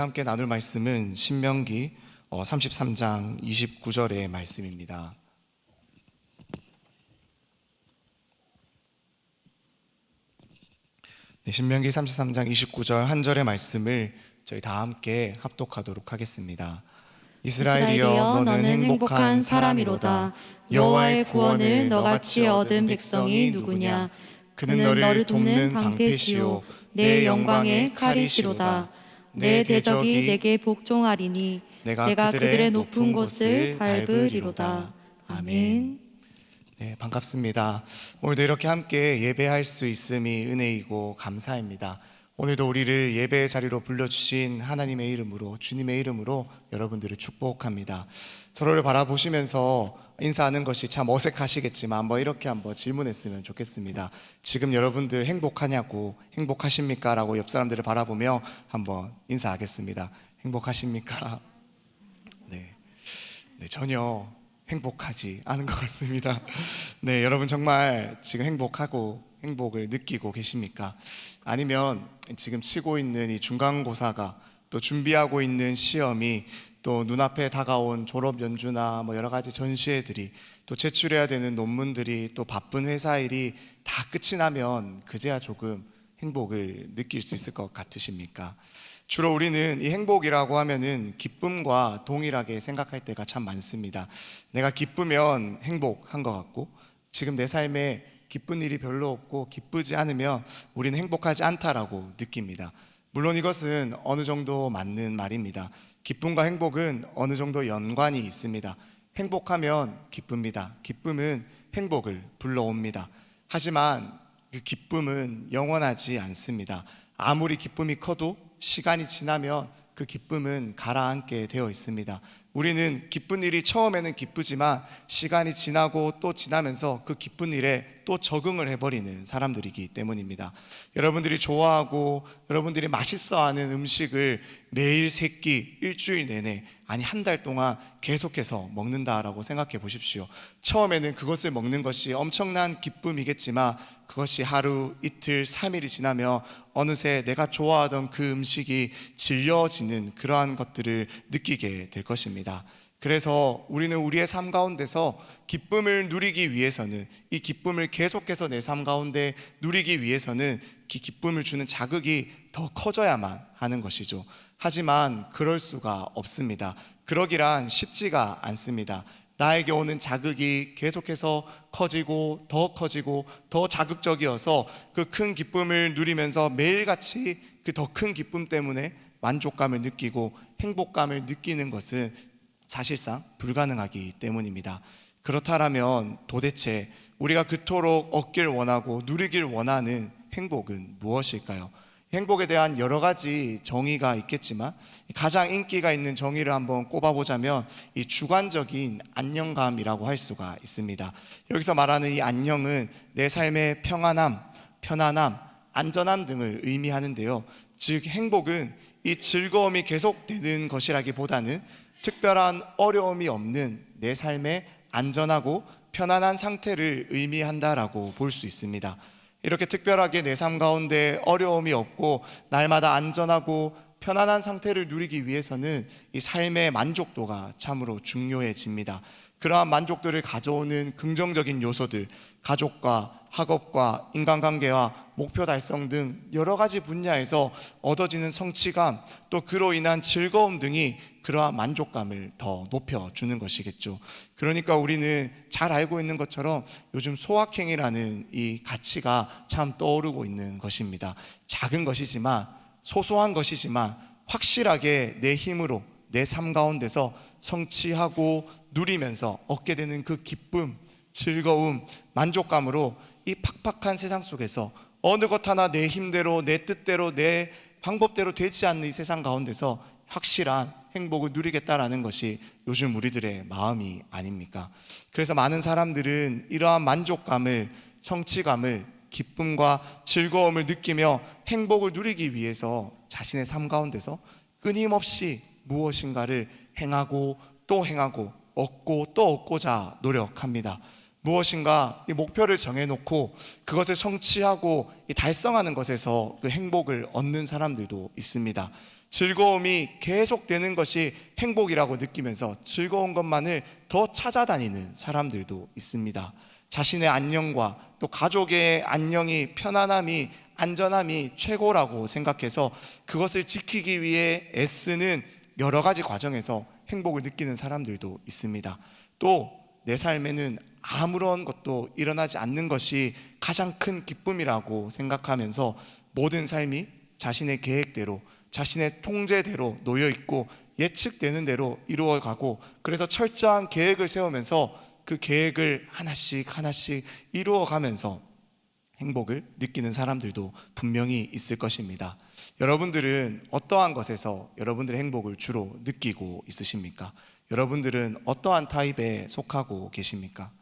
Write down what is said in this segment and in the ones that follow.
함께 나눌 말씀은 신명기 33장 29절의 말씀입니다. 신명기 33장 29절 한 절의 말씀을 저희 다 함께 합독하도록 하겠습니다. 이스라엘이여, 너는 행복한 사람이로다. 여호와의 구원을 너같이 얻은 백성이 누구냐? 그는 너를 돕는 방패시요 내 영광의 칼이시로다. 내 대적이 내게 복종하리니 내가 그들의 높은 곳을 밟으리로다. 아멘. 네, 반갑습니다. 오늘도 이렇게 함께 예배할 수 있음이 은혜이고 감사합니다. 오늘도 우리를 예배의 자리로 불러주신 하나님의 이름으로, 주님의 이름으로 여러분들을 축복합니다. 서로를 바라보시면서 인사하는 것이 참 어색하시겠지만 이렇게 한번 질문했으면 좋겠습니다. 지금 여러분들 행복하냐고, 행복하십니까? 라고 옆 사람들을 바라보며 한번 인사하겠습니다. 행복하십니까? 네, 전혀 행복하지 않은 것 같습니다. 네, 여러분 정말 지금 행복을 느끼고 계십니까? 아니면 지금 치고 있는 이 중간고사가, 또 준비하고 있는 시험이, 또 눈앞에 다가온 졸업 연주나 여러 가지 전시회들이, 또 제출해야 되는 논문들이, 또 바쁜 회사 일이 다 끝이 나면 그제야 조금 행복을 느낄 수 있을 것 같으십니까? 주로 우리는 이 행복이라고 하면은 기쁨과 동일하게 생각할 때가 참 많습니다. 내가 기쁘면 행복한 것 같고, 지금 내 삶에 기쁜 일이 별로 없고 기쁘지 않으면 우리는 행복하지 않다라고 느낍니다. 물론 이것은 어느 정도 맞는 말입니다. 기쁨과 행복은 어느 정도 연관이 있습니다. 행복하면 기쁩니다. 기쁨은 행복을 불러옵니다. 하지만 그 기쁨은 영원하지 않습니다. 아무리 기쁨이 커도 시간이 지나면 그 기쁨은 가라앉게 되어 있습니다. 우리는 기쁜 일이 처음에는 기쁘지만 시간이 지나고 또 지나면서 그 기쁜 일에 또 적응을 해버리는 사람들이기 때문입니다. 여러분들이 좋아하고 여러분들이 맛있어하는 음식을 매일 세 끼, 일주일 내내, 아니 한 달 동안 계속해서 먹는다라고 생각해 보십시오. 처음에는 그것을 먹는 것이 엄청난 기쁨이겠지만 그것이 하루, 이틀, 3일이 지나면 어느새 내가 좋아하던 그 음식이 질려지는 그러한 것들을 느끼게 될 것입니다. 그래서 우리는 우리의 삶 가운데서 기쁨을 누리기 위해서는, 이 기쁨을 계속해서 내 삶 가운데 누리기 위해서는 기쁨을 주는 자극이 더 커져야만 하는 것이죠. 하지만 그럴 수가 없습니다. 그러기란 쉽지가 않습니다. 나에게 오는 자극이 계속해서 커지고 더 자극적이어서 그 큰 기쁨을 누리면서 매일같이 그 더 큰 기쁨 때문에 만족감을 느끼고 행복감을 느끼는 것은 사실상 불가능하기 때문입니다. 그렇다면 도대체 우리가 그토록 얻길 원하고 누리길 원하는 행복은 무엇일까요? 행복에 대한 여러 가지 정의가 있겠지만 가장 인기가 있는 정의를 한번 꼽아보자면 이 주관적인 안녕감이라고 할 수가 있습니다. 여기서 말하는 이 안녕은 내 삶의 평안함, 편안함, 안전함 등을 의미하는데요. 즉 행복은 이 즐거움이 계속되는 것이라기보다는 특별한 어려움이 없는 내 삶의 안전하고 편안한 상태를 의미한다라고 볼 수 있습니다. 이렇게 특별하게 내 삶 가운데 어려움이 없고 날마다 안전하고 편안한 상태를 누리기 위해서는 이 삶의 만족도가 참으로 중요해집니다. 그러한 만족도를 가져오는 긍정적인 요소들, 가족과 학업과 인간관계와 목표 달성 등 여러 가지 분야에서 얻어지는 성취감, 또 그로 인한 즐거움 등이 그러한 만족감을 더 높여주는 것이겠죠. 그러니까 우리는 잘 알고 있는 것처럼 요즘 소확행이라는 이 가치가 참 떠오르고 있는 것입니다. 작은 것이지만, 소소한 것이지만 확실하게 내 힘으로 내 삶 가운데서 성취하고 누리면서 얻게 되는 그 기쁨, 즐거움, 만족감으로 이 팍팍한 세상 속에서 어느 것 하나 내 힘대로, 내 뜻대로, 내 방법대로 되지 않는 이 세상 가운데서 확실한 행복을 누리겠다라는 것이 요즘 우리들의 마음이 아닙니까? 그래서 많은 사람들은 이러한 만족감을, 성취감을, 기쁨과 즐거움을 느끼며 행복을 누리기 위해서 자신의 삶 가운데서 끊임없이 무엇인가를 행하고 또 행하고 얻고 또 얻고자 노력합니다. 무엇인가 이 목표를 정해놓고 그것을 성취하고 달성하는 것에서 그 행복을 얻는 사람들도 있습니다. 즐거움이 계속되는 것이 행복이라고 느끼면서 즐거운 것만을 더 찾아다니는 사람들도 있습니다. 자신의 안녕과 또 가족의 안녕이, 편안함이, 안전함이 최고라고 생각해서 그것을 지키기 위해 애쓰는 여러 가지 과정에서 행복을 느끼는 사람들도 있습니다. 또 내 삶에는 아무런 것도 일어나지 않는 것이 가장 큰 기쁨이라고 생각하면서 모든 삶이 자신의 계획대로, 자신의 통제대로 놓여 있고 예측되는 대로 이루어가고, 그래서 철저한 계획을 세우면서 그 계획을 하나씩 하나씩 이루어가면서 행복을 느끼는 사람들도 분명히 있을 것입니다. 여러분들은 어떠한 것에서 여러분들의 행복을 주로 느끼고 있으십니까? 여러분들은 어떠한 타입에 속하고 계십니까?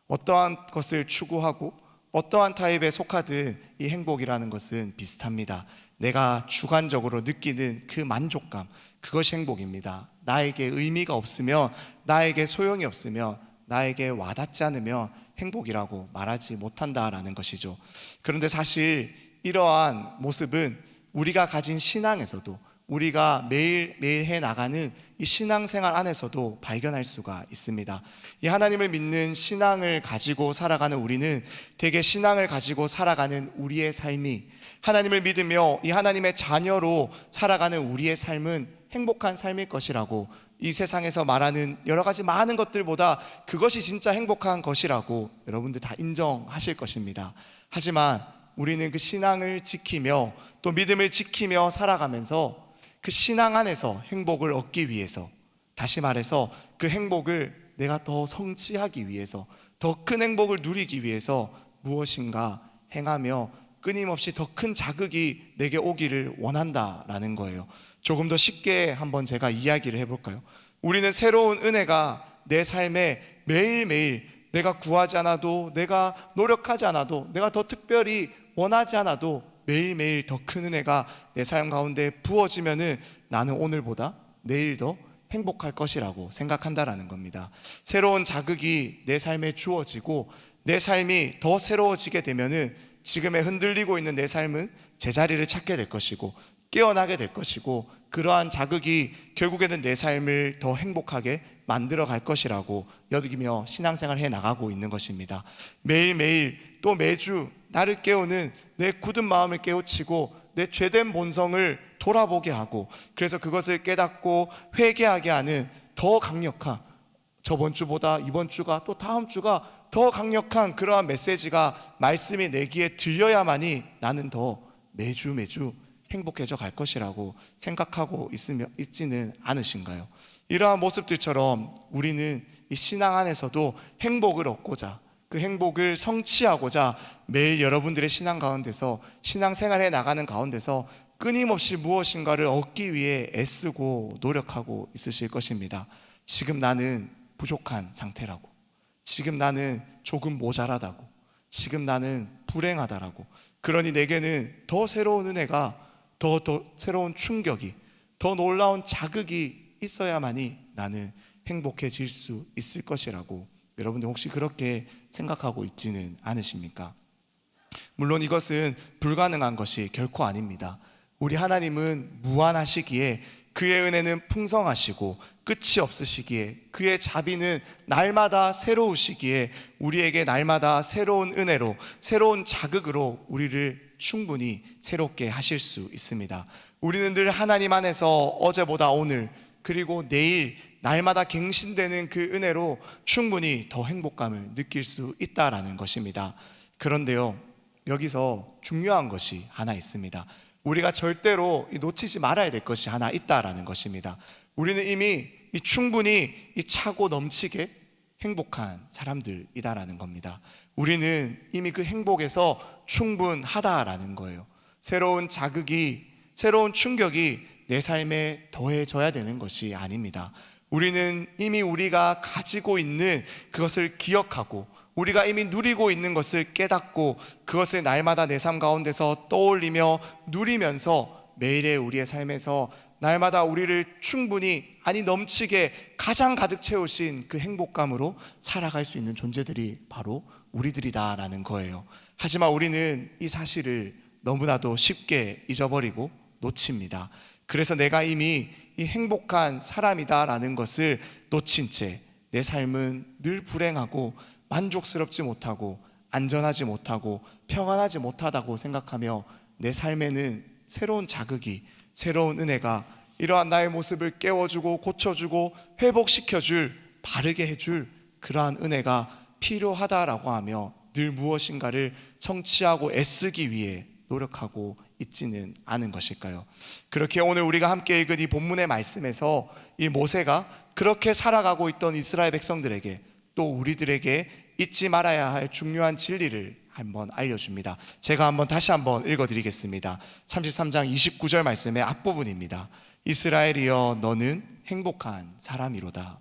어떠한 것을 추구하고 어떠한 타입에 속하든 이 행복이라는 것은 비슷합니다. 내가 주관적으로 느끼는 그 만족감, 그것이 행복입니다. 나에게 의미가 없으면, 나에게 소용이 없으면, 나에게 와닿지 않으면 행복이라고 말하지 못한다라는 것이죠. 그런데 사실 이러한 모습은 우리가 가진 신앙에서도, 우리가 매일매일 해나가는 이 신앙생활 안에서도 발견할 수가 있습니다. 이 하나님을 믿는 신앙을 가지고 살아가는 우리는 대개 신앙을 가지고 살아가는 우리의 삶이, 하나님을 믿으며 이 하나님의 자녀로 살아가는 우리의 삶은 행복한 삶일 것이라고, 이 세상에서 말하는 여러 가지 많은 것들보다 그것이 진짜 행복한 것이라고 여러분들 다 인정하실 것입니다. 하지만 우리는 그 신앙을 지키며 또 믿음을 지키며 살아가면서 그 신앙 안에서 행복을 얻기 위해서, 다시 말해서 그 행복을 내가 더 성취하기 위해서, 더 큰 행복을 누리기 위해서 무엇인가 행하며 끊임없이 더 큰 자극이 내게 오기를 원한다라는 거예요. 조금 더 쉽게 한번 제가 이야기를 해볼까요? 우리는 새로운 은혜가 내 삶에 매일매일, 내가 구하지 않아도, 내가 노력하지 않아도, 내가 더 특별히 원하지 않아도 매일매일 더 큰 은혜가 내 삶 가운데 부어지면은 나는 오늘보다 내일 더 행복할 것이라고 생각한다라는 겁니다. 새로운 자극이 내 삶에 주어지고 내 삶이 더 새로워지게 되면은 지금의 흔들리고 있는 내 삶은 제자리를 찾게 될 것이고 깨어나게 될 것이고, 그러한 자극이 결국에는 내 삶을 더 행복하게 만들어 갈 것이라고 여기며 신앙생활을 해 나가고 있는 것입니다. 매일매일 또 매주 나를 깨우는 내 굳은 마음을 깨우치고 내 죄된 본성을 돌아보게 하고, 그래서 그것을 깨닫고 회개하게 하는 더 강력한, 저번 주보다 이번 주가 또 다음 주가 더 강력한 그러한 메시지가, 말씀이 내 귀에 들려야만이 나는 더 매주 행복해져 갈 것이라고 생각하고 있지는 않으신가요? 이러한 모습들처럼 우리는 이 신앙 안에서도 행복을 얻고자, 그 행복을 성취하고자 매일 여러분들의 신앙 가운데서, 신앙생활에 나가는 가운데서 끊임없이 무엇인가를 얻기 위해 애쓰고 노력하고 있으실 것입니다. 지금 나는 부족한 상태라고, 지금 나는 조금 모자라다고, 지금 나는 불행하다라고, 그러니 내게는 더 새로운 은혜가, 더 새로운 충격이, 더 놀라운 자극이 있어야만이 나는 행복해질 수 있을 것이라고 여러분들 혹시 그렇게 생각하고 있지는 않으십니까? 물론 이것은 불가능한 것이 결코 아닙니다. 우리 하나님은 무한하시기에, 그의 은혜는 풍성하시고 끝이 없으시기에, 그의 자비는 날마다 새로우시기에 우리에게 날마다 새로운 은혜로, 새로운 자극으로 우리를 충분히 새롭게 하실 수 있습니다. 우리는 늘 하나님 안에서 어제보다 오늘, 그리고 내일 날마다 갱신되는 그 은혜로 충분히 더 행복감을 느낄 수 있다라는 것입니다. 그런데요, 여기서 중요한 것이 하나 있습니다. 우리가 절대로 놓치지 말아야 될 것이 하나 있다라는 것입니다. 우리는 이미 충분히 차고 넘치게 행복한 사람들이다라는 겁니다. 우리는 이미 그 행복에서 충분하다라는 거예요. 새로운 자극이, 새로운 충격이 내 삶에 더해져야 되는 것이 아닙니다. 우리는 이미 우리가 가지고 있는 그것을 기억하고, 우리가 이미 누리고 있는 것을 깨닫고, 그것을 날마다 내 삶 가운데서 떠올리며 누리면서 매일의 우리의 삶에서 날마다 우리를 충분히, 아니 넘치게 가장 가득 채우신 그 행복감으로 살아갈 수 있는 존재들이 바로 우리들이다라는 거예요. 하지만 우리는 이 사실을 너무나도 쉽게 잊어버리고 놓칩니다. 그래서 내가 이미 이 행복한 사람이다라는 것을 놓친 채 내 삶은 늘 불행하고 만족스럽지 못하고 안전하지 못하고 평안하지 못하다고 생각하며 내 삶에는 새로운 자극이, 새로운 은혜가, 이러한 나의 모습을 깨워주고 고쳐주고 회복시켜줄, 바르게 해줄 그러한 은혜가 필요하다라고 하며 늘 무엇인가를 성취하고 애쓰기 위해 노력하고 있지는 않은 것일까요? 그렇게 오늘 우리가 함께 읽은 이 본문의 말씀에서 이 모세가 그렇게 살아가고 있던 이스라엘 백성들에게, 또 우리들에게 잊지 말아야 할 중요한 진리를 한번 알려줍니다. 제가 다시 한번 읽어드리겠습니다. 33장 29절 말씀의 앞부분입니다. 이스라엘이여 너는 행복한 사람이로다.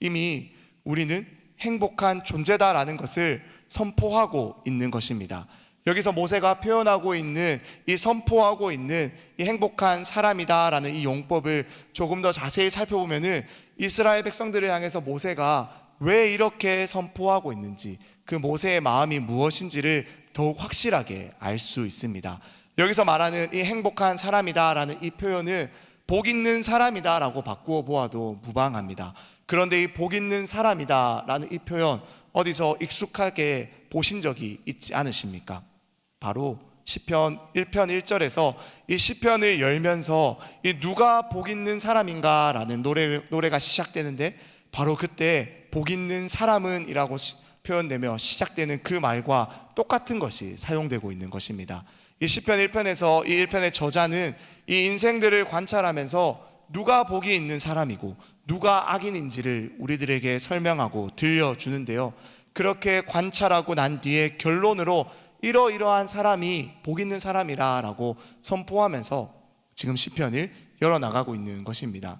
이미 우리는 행복한 존재다라는 것을 선포하고 있는 것입니다. 여기서 모세가 표현하고 있는 이 선포하고 있는 이 행복한 사람이다라는 이 용법을 조금 더 자세히 살펴보면은 이스라엘 백성들을 향해서 모세가 왜 이렇게 선포하고 있는지, 그 모세의 마음이 무엇인지를 더욱 확실하게 알 수 있습니다. 여기서 말하는 이 행복한 사람이다라는 이 표현은 복 있는 사람이다라고 바꾸어 보아도 무방합니다. 그런데 이 복 있는 사람이다라는 이 표현 어디서 익숙하게 보신 적이 있지 않으십니까? 바로 시편 1편 1절에서 이 시편을 열면서 이 누가 복 있는 사람인가라는 노래가 시작되는데, 바로 그때 복 있는 사람은 이라고 표현되며 시작되는 그 말과 똑같은 것이 사용되고 있는 것입니다. 이 시편 1편에서 이 1편의 저자는 이 인생들을 관찰하면서 누가 복이 있는 사람이고 누가 악인인지를 우리들에게 설명하고 들려주는데요, 그렇게 관찰하고 난 뒤에 결론으로 이러이러한 사람이 복 있는 사람이라고 선포하면서 지금 시편을 열어나가고 있는 것입니다.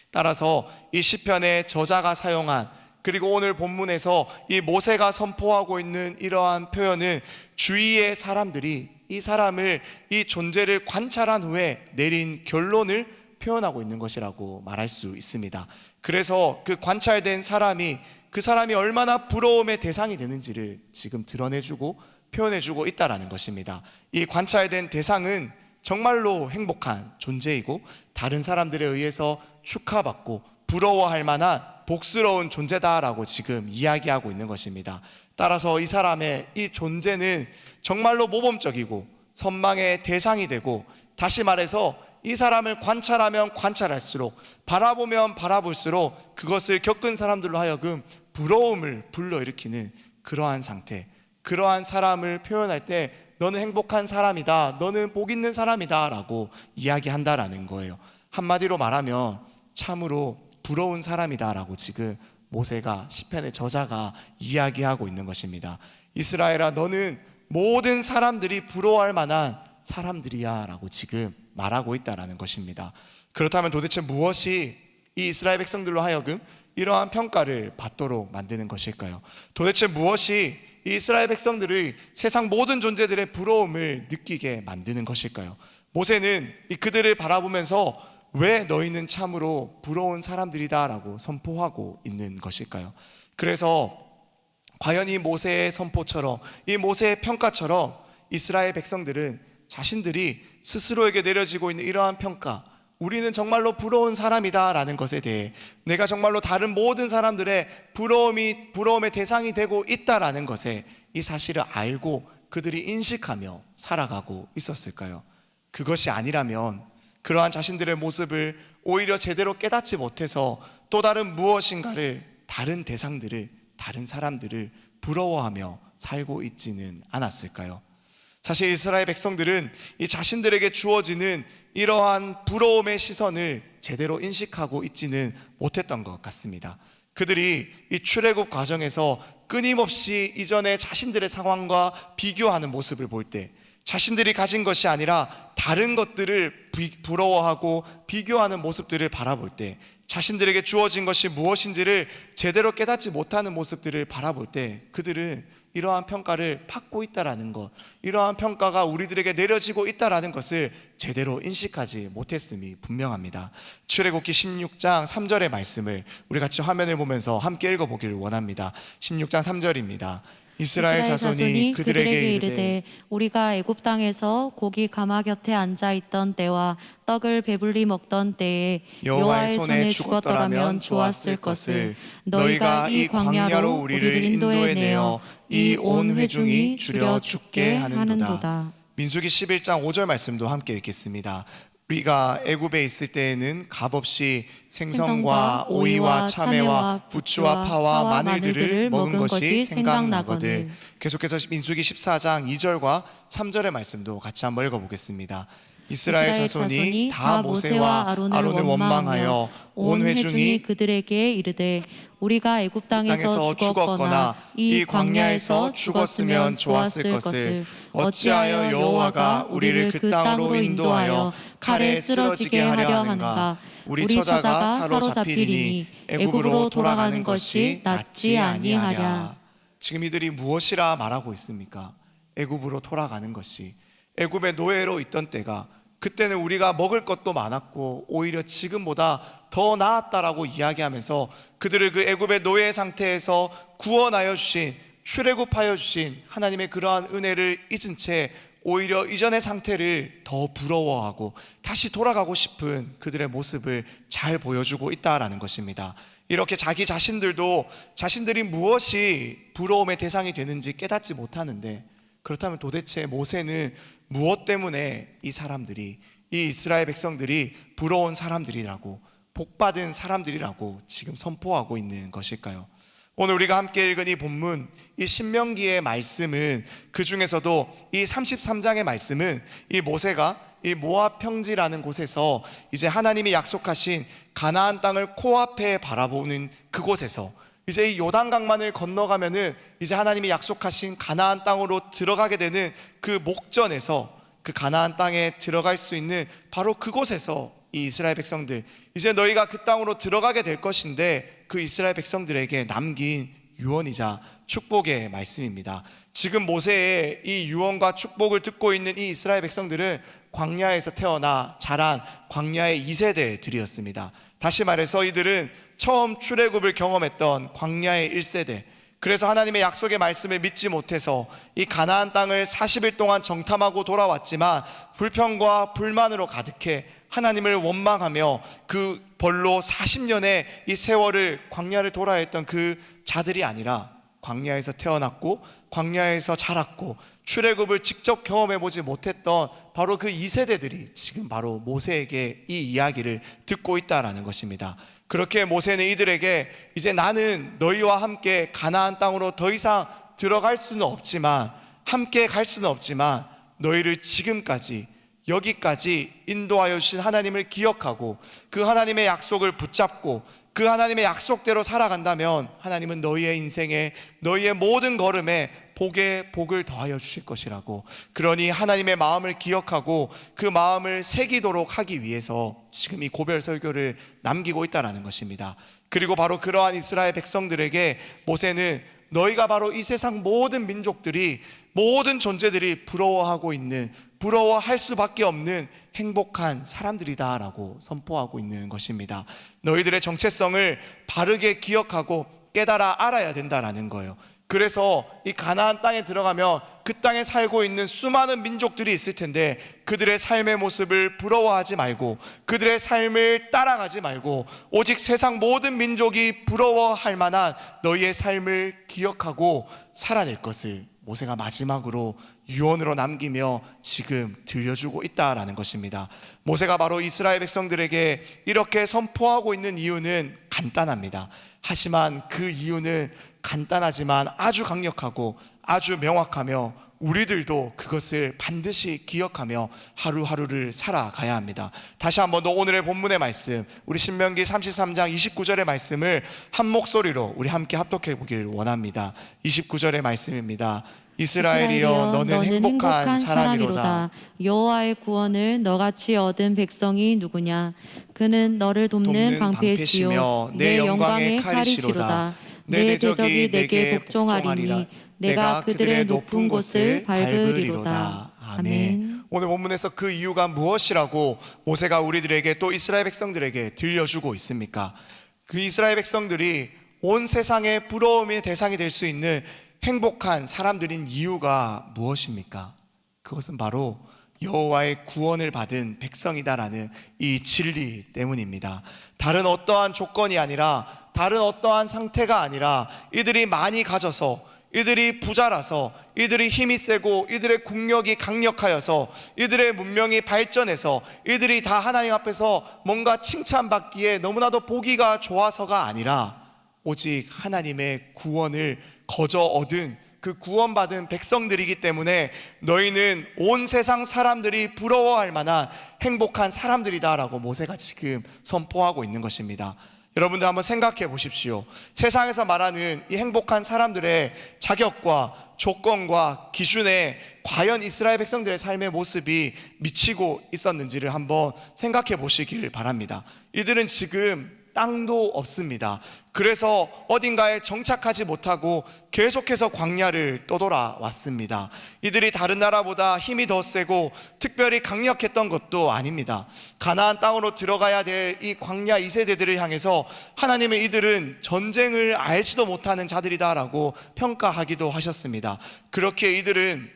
따라서 이 시편의 저자가 사용한, 그리고 오늘 본문에서 이 모세가 선포하고 있는 이러한 표현은 주위의 사람들이 이 사람을, 이 존재를 관찰한 후에 내린 결론을 표현하고 있는 것이라고 말할 수 있습니다. 그래서 그 관찰된 사람이, 그 사람이 얼마나 부러움의 대상이 되는지를 지금 드러내주고 표현해주고 있다는 것입니다. 이 관찰된 대상은 정말로 행복한 존재이고 다른 사람들에 의해서 축하받고 부러워할 만한 복스러운 존재다라고 지금 이야기하고 있는 것입니다. 따라서 이 사람의 이 존재는 정말로 모범적이고 선망의 대상이 되고, 다시 말해서 이 사람을 관찰하면 관찰할수록, 바라보면 바라볼수록 그것을 겪은 사람들로 하여금 부러움을 불러일으키는 그러한 상태, 그러한 사람을 표현할 때 너는 행복한 사람이다, 너는 복 있는 사람이다 라고 이야기한다라는 거예요. 한마디로 말하면 참으로 부러운 사람이다 라고 지금 모세가, 시편의 저자가 이야기하고 있는 것입니다. 이스라엘아 너는 모든 사람들이 부러워할 만한 사람들이야 라고 지금 말하고 있다는 것입니다. 그렇다면 도대체 무엇이 이 이스라엘 백성들로 하여금 이러한 평가를 받도록 만드는 것일까요? 도대체 무엇이 이 이스라엘 백성들의 세상 모든 존재들의 부러움을 느끼게 만드는 것일까요? 모세는 그들을 바라보면서 왜 너희는 참으로 부러운 사람들이다 라고 선포하고 있는 것일까요? 그래서 과연 이 모세의 선포처럼, 이 모세의 평가처럼 이스라엘 백성들은 자신들이 스스로에게 내려지고 있는 이러한 평가, 우리는 정말로 부러운 사람이다 라는 것에 대해, 내가 정말로 다른 모든 사람들의 부러움의 대상이 되고 있다라는 것에 이 사실을 알고 그들이 인식하며 살아가고 있었을까요? 그것이 아니라면 그러한 자신들의 모습을 오히려 제대로 깨닫지 못해서 또 다른 무엇인가를, 다른 대상들을, 다른 사람들을 부러워하며 살고 있지는 않았을까요? 사실 이스라엘 백성들은 이 자신들에게 주어지는 이러한 부러움의 시선을 제대로 인식하고 있지는 못했던 것 같습니다. 그들이 이 출애굽 과정에서 끊임없이 이전에 자신들의 상황과 비교하는 모습을 볼 때, 자신들이 가진 것이 아니라 다른 것들을 부러워하고 비교하는 모습들을 바라볼 때, 자신들에게 주어진 것이 무엇인지를 제대로 깨닫지 못하는 모습들을 바라볼 때 그들은 이러한 평가를 받고 있다라는 것, 이러한 평가가 우리들에게 내려지고 있다라는 것을 제대로 인식하지 못했음이 분명합니다. 출애굽기 16장 3절의 말씀을 우리 같이 화면을 보면서 함께 읽어보기를 원합니다. 16장 3절입니다. 이스라엘 자손이 그들에게 이르되 우리가 애굽 땅에서 고기 가마 곁에 앉아 있던 때와 떡을 배불리 먹던 때에 여호와의 손에 죽었더라면 좋았을 것을 너희가 이 광야로 우리를 인도해 내어 이 온 회중이 줄여 죽게 하는도다. 민수기 11장 5절 말씀도 함께 읽겠습니다. 우리가 애굽에 있을 때에는 값없이 생선과 오이와 참외와 부추와 파와 마늘들을 먹은 것이 생각나거든. 계속해서 민수기 14장 2절과 3절의 말씀도 같이 한번 읽어보겠습니다. 이스라엘 자손이 다 모세와 아론을 원망하여 온 회중이 그들에게 이르되 우리가 애굽 땅에서 죽었거나 이 광야에서 죽었으면 좋았을 것을 어찌하여 여호와가 우리를 그 땅으로 인도하여 칼에 쓰러지게 하려 하는가. 우리 처자가 사로잡히리니 애굽으로 돌아가는 것이 낫지 아니하랴. 지금 이들이 무엇이라 말하고 있습니까? 애굽으로 돌아가는 것이. 애굽의 노예로 있던 때가, 그때는 우리가 먹을 것도 많았고 오히려 지금보다 더 나았다라고 이야기하면서 그들을 그 애굽의 노예 상태에서 구원하여 주신, 출애굽하여 주신 하나님의 그러한 은혜를 잊은 채 오히려 이전의 상태를 더 부러워하고 다시 돌아가고 싶은 그들의 모습을 잘 보여주고 있다라는 것입니다. 이렇게 자기 자신들도 자신들이 무엇이 부러움의 대상이 되는지 깨닫지 못하는데, 그렇다면 도대체 모세는 무엇 때문에 이 사람들이, 이 이스라엘 백성들이 부러운 사람들이라고, 복받은 사람들이라고 지금 선포하고 있는 것일까요? 오늘 우리가 함께 읽은 이 본문, 이 신명기의 말씀은, 그 중에서도 이 33장의 말씀은 이 모세가 이 모압 평지라는 곳에서 이제 하나님이 약속하신 가나안 땅을 코앞에 바라보는 그곳에서 이제 이 요단강만을 건너가면은 이제 하나님이 약속하신 가나안 땅으로 들어가게 되는 그 목전에서, 그 가나안 땅에 들어갈 수 있는 바로 그곳에서 이 이스라엘 백성들, 이제 너희가 그 땅으로 들어가게 될 것인데 그 이스라엘 백성들에게 남긴 유언이자 축복의 말씀입니다. 지금 모세의 이 유언과 축복을 듣고 있는 이 이스라엘 백성들은 광야에서 태어나 자란 광야의 2세대들이었습니다. 다시 말해서 이들은 처음 출애굽을 경험했던 광야의 1세대, 그래서 하나님의 약속의 말씀을 믿지 못해서 이 가나안 땅을 40일 동안 정탐하고 돌아왔지만 불평과 불만으로 가득해 하나님을 원망하며 그 벌로 40년의 이 세월을 광야를 돌아야 했던 그 자들이 아니라, 광야에서 태어났고 광야에서 자랐고 출애굽을 직접 경험해보지 못했던 바로 그 2세대들이 지금 바로 모세에게 이 이야기를 듣고 있다라는 것입니다. 그렇게 모세는 이들에게 이제 나는 너희와 함께 가나안 땅으로 더 이상 들어갈 수는 없지만, 함께 갈 수는 없지만 너희를 지금까지 여기까지 인도하여 주신 하나님을 기억하고 그 하나님의 약속을 붙잡고 그 하나님의 약속대로 살아간다면 하나님은 너희의 인생에, 너희의 모든 걸음에 복에 복을 더하여 주실 것이라고, 그러니 하나님의 마음을 기억하고 그 마음을 새기도록 하기 위해서 지금 이 고별 설교를 남기고 있다는 것입니다. 그리고 바로 그러한 이스라엘 백성들에게 모세는 너희가 바로 이 세상 모든 민족들이, 모든 존재들이 부러워하고 있는, 부러워할 수밖에 없는 행복한 사람들이다 라고 선포하고 있는 것입니다. 너희들의 정체성을 바르게 기억하고 깨달아 알아야 된다라는 거예요. 그래서 이 가나안 땅에 들어가면 그 땅에 살고 있는 수많은 민족들이 있을 텐데 그들의 삶의 모습을 부러워하지 말고, 그들의 삶을 따라가지 말고 오직 세상 모든 민족이 부러워할 만한 너희의 삶을 기억하고 살아낼 것을 모세가 마지막으로 유언으로 남기며 지금 들려주고 있다라는 것입니다. 모세가 바로 이스라엘 백성들에게 이렇게 선포하고 있는 이유는 간단합니다. 하지만 그 이유는 간단하지만 아주 강력하고 아주 명확하며 우리들도 그것을 반드시 기억하며 하루하루를 살아가야 합니다. 다시 한번 더 오늘의 본문의 말씀, 우리 신명기 33장 29절의 말씀을 한 목소리로 우리 함께 합독해 보길 원합니다. 29절의 말씀입니다. 이스라엘이여 너는 행복한 사람이로다. 여호와의 구원을 너같이 얻은 백성이 누구냐. 그는 너를 돕는 방패시요 내 영광의 칼이시로다. 내 대적이 내게 복종하리니 내가 그들의 높은 곳을 밟으리로다. 아멘. 오늘 본문에서 그 이유가 무엇이라고 모세가 우리들에게 또 이스라엘 백성들에게 들려주고 있습니까? 그 이스라엘 백성들이 온 세상의 부러움의 대상이 될 수 있는 행복한 사람들인 이유가 무엇입니까? 그것은 바로 여호와의 구원을 받은 백성이다라는 이 진리 때문입니다. 다른 어떠한 조건이 아니라, 다른 어떠한 상태가 아니라, 이들이 많이 가져서, 이들이 부자라서, 이들이 힘이 세고, 이들의 국력이 강력하여서, 이들의 문명이 발전해서, 이들이 다 하나님 앞에서 뭔가 칭찬받기에 너무나도 보기가 좋아서가 아니라, 오직 하나님의 구원을 거저 얻은 그 구원받은 백성들이기 때문에 너희는 온 세상 사람들이 부러워할 만한 행복한 사람들이다라고 모세가 지금 선포하고 있는 것입니다. 여러분들 한번 생각해 보십시오. 세상에서 말하는 이 행복한 사람들의 자격과 조건과 기준에 과연 이스라엘 백성들의 삶의 모습이 미치고 있었는지를 한번 생각해 보시길 바랍니다. 이들은 지금 땅도 없습니다. 그래서 어딘가에 정착하지 못하고 계속해서 광야를 떠돌아왔습니다. 이들이 다른 나라보다 힘이 더 세고 특별히 강력했던 것도 아닙니다. 가나안 땅으로 들어가야 될 이 광야 2세대들을 향해서 하나님은 이들은 전쟁을 알지도 못하는 자들이다라고 평가하기도 하셨습니다. 그렇게 이들은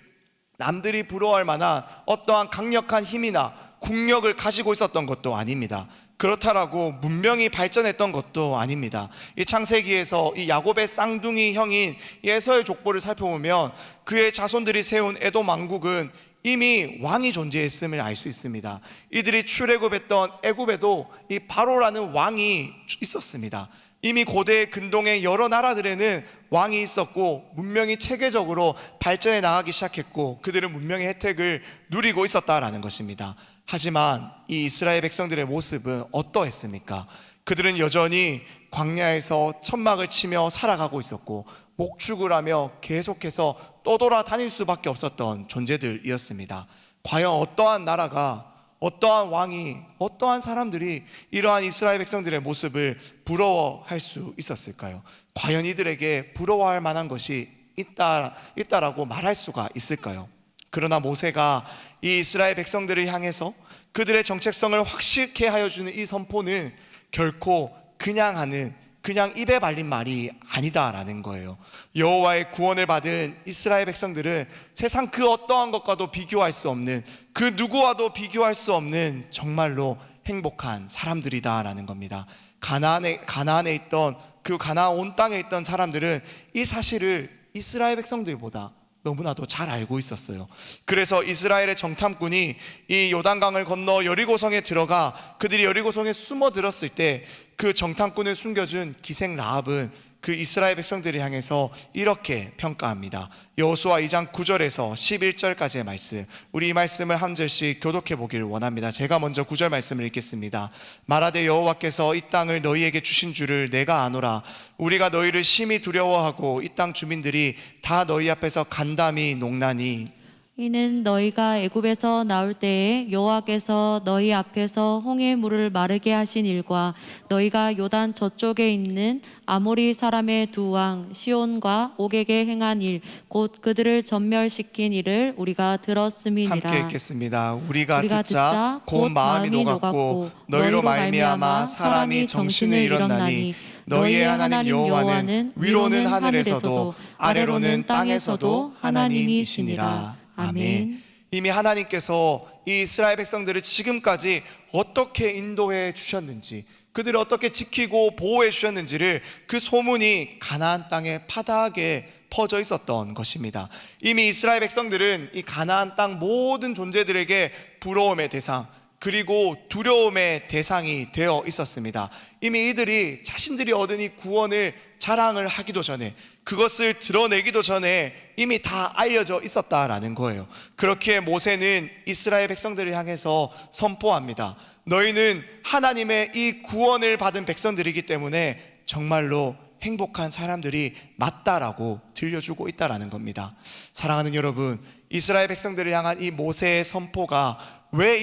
남들이 부러워할 만한 어떠한 강력한 힘이나 국력을 가지고 있었던 것도 아닙니다. 그렇다라고 문명이 발전했던 것도 아닙니다. 이 창세기에서 이 야곱의 쌍둥이 형인 에서의 족보를 살펴보면 그의 자손들이 세운 에돔 왕국은 이미 왕이 존재했음을 알 수 있습니다. 이들이 출애굽했던 애굽에도 이 바로라는 왕이 있었습니다. 이미 고대 근동의 여러 나라들에는 왕이 있었고 문명이 체계적으로 발전해 나가기 시작했고 그들은 문명의 혜택을 누리고 있었다라는 것입니다. 하지만 이 이스라엘 백성들의 모습은 어떠했습니까? 그들은 여전히 광야에서 천막을 치며 살아가고 있었고 목축을 하며 계속해서 떠돌아다닐 수밖에 없었던 존재들이었습니다. 과연 어떠한 나라가, 어떠한 왕이, 어떠한 사람들이 이러한 이스라엘 백성들의 모습을 부러워할 수 있었을까요? 과연 이들에게 부러워할 만한 것이 있다라고 말할 수가 있을까요? 그러나 모세가 이 이스라엘 백성들을 향해서 그들의 정체성을 확실케 하여 주는 이 선포는 결코 그냥 입에 발린 말이 아니다라는 거예요. 여호와의 구원을 받은 이스라엘 백성들은 세상 그 어떠한 것과도 비교할 수 없는, 그 누구와도 비교할 수 없는 정말로 행복한 사람들이다라는 겁니다. 가나안에 있던 그 가나안 온 땅에 있던 사람들은 이 사실을 이스라엘 백성들보다 너무나도 잘 알고 있었어요. 그래서 이스라엘의 정탐꾼이 이 요단강을 건너 여리고성에 들어가 그들이 여리고성에 숨어들었을 때 그 정탐꾼을 숨겨준 기생 라합은 그 이스라엘 백성들을 향해서 이렇게 평가합니다. 여호수아 2장 9절에서 11절까지의 말씀, 우리 이 말씀을 한 절씩 교독해 보기를 원합니다. 제가 먼저 9절 말씀을 읽겠습니다. 말하되 여호와께서 이 땅을 너희에게 주신 줄을 내가 아노라. 우리가 너희를 심히 두려워하고 이 땅 주민들이 다 너희 앞에서 간담이 농나니 이는 너희가 애굽에서 나올 때에 여호와께서 너희 앞에서 홍해 물을 마르게 하신 일과 너희가 요단 저쪽에 있는 아모리 사람의 두 왕 시온과 옥에게 행한 일 곧 그들을 전멸시킨 일을 우리가 들었음이니라. 함께 읽겠습니다. 우리가 듣자 곧 마음이 녹았고 너희로 말미암아 사람이 정신을 잃었나니 너희의 하나님 여호와는 위로는 하늘에서도 아래로는 땅에서도 하나님이시니라. 아멘. 이미 하나님께서 이 이스라엘 백성들을 지금까지 어떻게 인도해 주셨는지, 그들을 어떻게 지키고 보호해 주셨는지를 그 소문이 가나안 땅에 파다하게 퍼져 있었던 것입니다. 이미 이스라엘 백성들은 이 가나안 땅 모든 존재들에게 부러움의 대상 그리고 두려움의 대상이 되어 있었습니다. 이미 이들이 자신들이 얻은 이 구원을 자랑을 하기도 전에, 그것을 드러내기도 전에 이미 다 알려져 있었다라는 거예요. 그렇기에 모세는 이스라엘 백성들을 향해서 선포합니다. 너희는 하나님의 이 구원을 받은 백성들이기 때문에 정말로 행복한 사람들이 맞다라고 들려주고 있다라는 겁니다. 사랑하는 여러분, 이스라엘 백성들을 향한 이 모세의 선포가 왜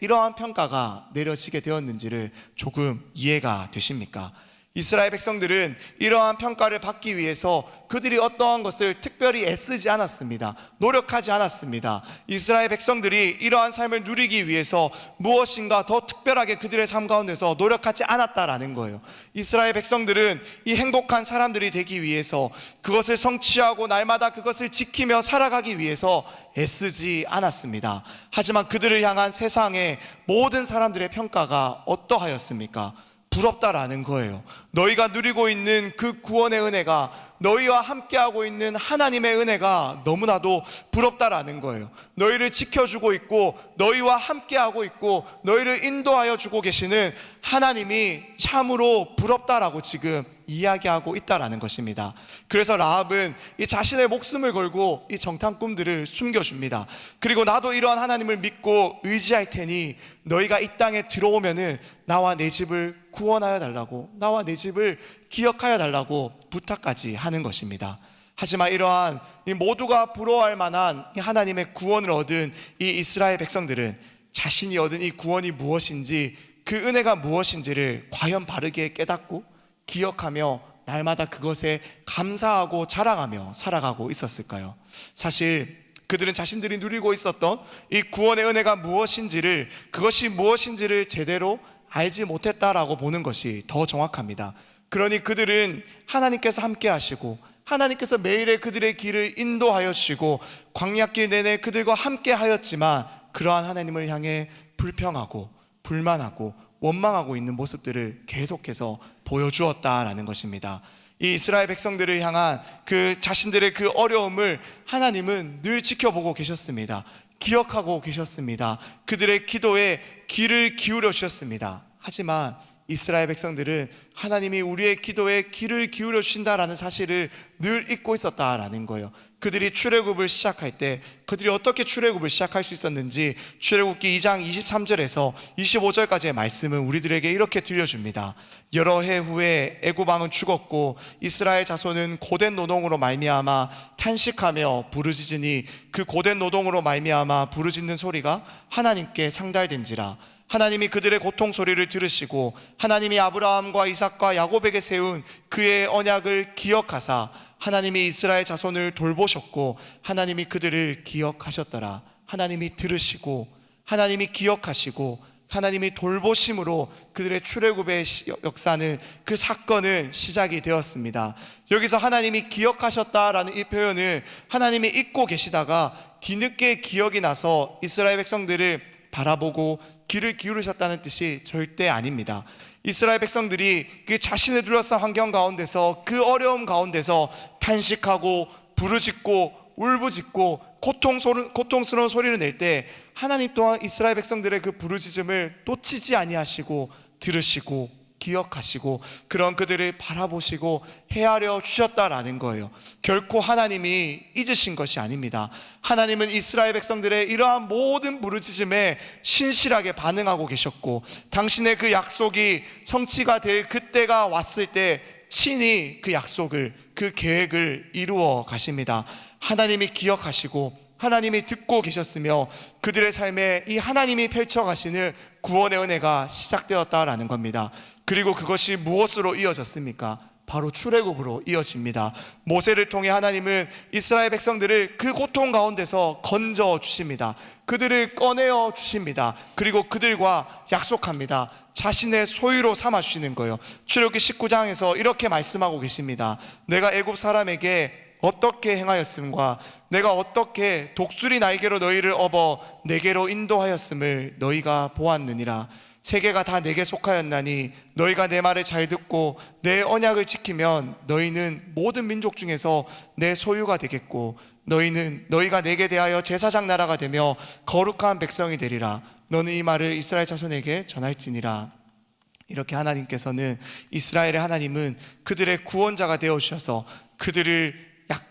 이러한 평가가 내려지게 되었는지를 조금 이해가 되십니까? 이스라엘 백성들은 이러한 평가를 받기 위해서 그들이 어떠한 것을 특별히 애쓰지 않았습니다. 노력하지 않았습니다. 이스라엘 백성들이 이러한 삶을 누리기 위해서 무엇인가 더 특별하게 그들의 삶 가운데서 노력하지 않았다라는 거예요. 이스라엘 백성들은 이 행복한 사람들이 되기 위해서, 그것을 성취하고 날마다 그것을 지키며 살아가기 위해서 애쓰지 않았습니다. 하지만 그들을 향한 세상의 모든 사람들의 평가가 어떠하였습니까? 부럽다라는 거예요. 너희가 누리고 있는 그 구원의 은혜가, 너희와 함께하고 있는 하나님의 은혜가 너무나도 부럽다라는 거예요. 너희를 지켜주고 있고 너희와 함께하고 있고 너희를 인도하여 주고 계시는 하나님이 참으로 부럽다라고 지금 이야기하고 있다라는 것입니다. 그래서 라합은 이 자신의 목숨을 걸고 이 정탐 꿈들을 숨겨줍니다. 그리고 나도 이러한 하나님을 믿고 의지할 테니 너희가 이 땅에 들어오면은 나와 내 집을 구원하여 달라고, 나와 내 집을 기억하여 달라고 부탁까지 하는 것입니다. 하지만 이러한 이 모두가 부러워할 만한 이 하나님의 구원을 얻은 이 이스라엘 백성들은 자신이 얻은 이 구원이 무엇인지, 그 은혜가 무엇인지를 과연 바르게 깨닫고 기억하며 날마다 그것에 감사하고 자랑하며 살아가고 있었을까요? 사실 그들은 자신들이 누리고 있었던 이 구원의 은혜가 무엇인지를, 그것이 무엇인지를 제대로 알지 못했다라고 보는 것이 더 정확합니다. 그러니 그들은 하나님께서 함께 하시고 하나님께서 매일의 그들의 길을 인도하여 주시고 광야길 내내 그들과 함께 하였지만 그러한 하나님을 향해 불평하고 불만하고 원망하고 있는 모습들을 계속해서 보여주었다라는 것입니다. 이 이스라엘 백성들을 향한 그 자신들의 그 어려움을 하나님은 늘 지켜보고 계셨습니다. 기억하고 계셨습니다. 그들의 기도에 귀를 기울여 주셨습니다. 하지만 이스라엘 백성들은 하나님이 우리의 기도에 귀를 기울여 주신다라는 사실을 늘 잊고 있었다라는 거예요. 그들이 출애굽을 시작할 때 그들이 어떻게 출애굽을 시작할 수 있었는지 출애굽기 2장 23절에서 25절까지의 말씀은 우리들에게 이렇게 들려줍니다. 여러 해 후에 애굽 왕은 죽었고 이스라엘 자손은 고된 노동으로 말미암아 탄식하며 부르짖으니 그 고된 노동으로 말미암아 부르짖는 소리가 하나님께 상달된지라. 하나님이 그들의 고통 소리를 들으시고 하나님이 아브라함과 이삭과 야곱에게 세운 그의 언약을 기억하사 하나님이 이스라엘 자손을 돌보셨고 하나님이 그들을 기억하셨더라. 하나님이 들으시고 하나님이 기억하시고 하나님이 돌보심으로 그들의 출애굽의 역사는, 그 사건은 시작이 되었습니다. 여기서 하나님이 기억하셨다라는 이 표현은 하나님이 잊고 계시다가 뒤늦게 기억이 나서 이스라엘 백성들을 바라보고 귀를 기울이셨다는 뜻이 절대 아닙니다. 이스라엘 백성들이 그 자신을 둘러싼 환경 가운데서, 그 어려움 가운데서 탄식하고 부르짖고 울부짖고 고통스러운 소리를 낼 때 하나님 또한 이스라엘 백성들의 그 부르짖음을 놓치지 아니하시고 들으시고 기억하시고 그런 그들을 바라보시고 헤아려 주셨다라는 거예요. 결코 하나님이 잊으신 것이 아닙니다. 하나님은 이스라엘 백성들의 이러한 모든 부르짖음에 신실하게 반응하고 계셨고 당신의 그 약속이 성취가 될 그때가 왔을 때 친히 그 약속을, 그 계획을 이루어 가십니다. 하나님이 기억하시고 하나님이 듣고 계셨으며 그들의 삶에 이 하나님이 펼쳐가시는 구원의 은혜가 시작되었다라는 겁니다. 그리고 그것이 무엇으로 이어졌습니까? 바로 출애굽으로 이어집니다. 모세를 통해 하나님은 이스라엘 백성들을 그 고통 가운데서 건져 주십니다. 그들을 꺼내어 주십니다. 그리고 그들과 약속합니다. 자신의 소유로 삼아 주시는 거예요. 출애굽기 19장에서 이렇게 말씀하고 계십니다. 내가 애굽 사람에게 어떻게 행하였음과 내가 어떻게 독수리 날개로 너희를 업어 내게로 인도하였음을 너희가 보았느니라. 세계가 다 내게 속하였나니 너희가 내 말을 잘 듣고 내 언약을 지키면 너희는 모든 민족 중에서 내 소유가 되겠고 너희가 내게 대하여 제사장 나라가 되며 거룩한 백성이 되리라. 너는 이 말을 이스라엘 자손에게 전할지니라. 이렇게 하나님께서는, 이스라엘의 하나님은 그들의 구원자가 되어 주셔서